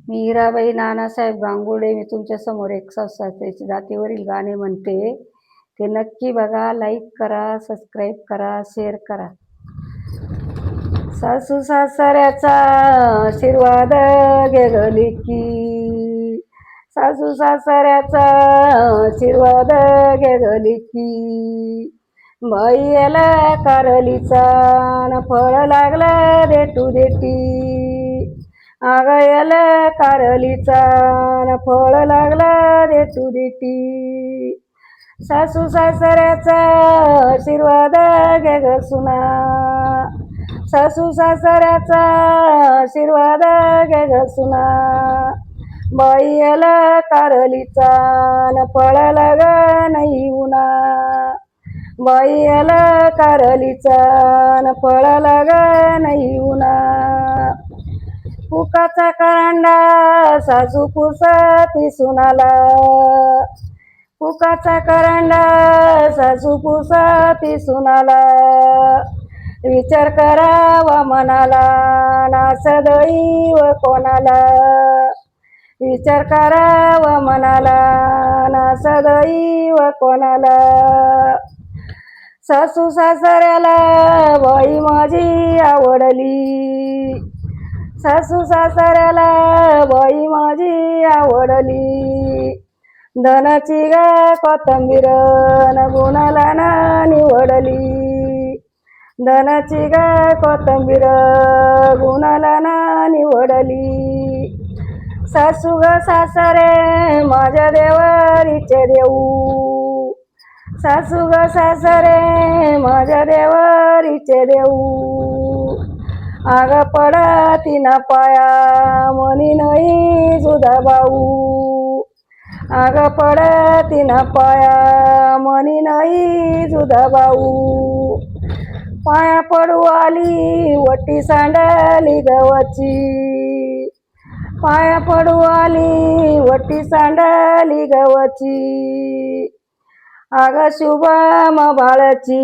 मी हिराबाई नानासाहेब गांगुर्डे. मी तुमच्यासमोर एक सासू-सासऱ्याची जातीवरील गाणे म्हणते. ते नक्की बघा, लाईक करा, सबस्क्राईब करा, शेअर करा. सासू सासऱ्याचा आशीर्वाद घे ग लेकी, सासू सासऱ्याचा आशीर्वाद घे ग लेकी. बाईला कारलीचा न फळ लागलं देटू देटी, आगयाला कारलीचा न फळ लागलं देटू देटी. सासू सासऱ्याचा आशीर्वाद घे ग सुना, सासू सासऱ्याचा आशीर्वाद घे ग सुना. बाईला कारलीचा न फळ लाग नाही उना, बाईला कारलीचा न फळ लाग नाही उना. पुकाचा करंडा सासू पुसती सुनाला, पुकाचा करंडा सासू पुसती सुनाला. विचार करावा मनाला नास दैव कोणाला, विचार करावा मनाला नास दैव कोणाला. सासू सासऱ्याला बाई माझी आवडली, सासू सासऱ्याला बाई माझी आवडली. धनाची ग कोथंबीर न गुणाला ना निवडली, धनाची ग कोथंबीर गुणाला ना निवडली. सासू ग सासरे माझ्या देवारीचे देऊ, सासू ग सासरे माझ्या देवारीचे देऊ. आग पडती ना पाया मनी नाही सुधा भाऊ, आग पडती ना पाया मनी नाही सुधा भाऊ. पाया पडू आली वटी सांडली गवची, पाया पडू आली वटी सांडली गवची. आग शुभम बाळची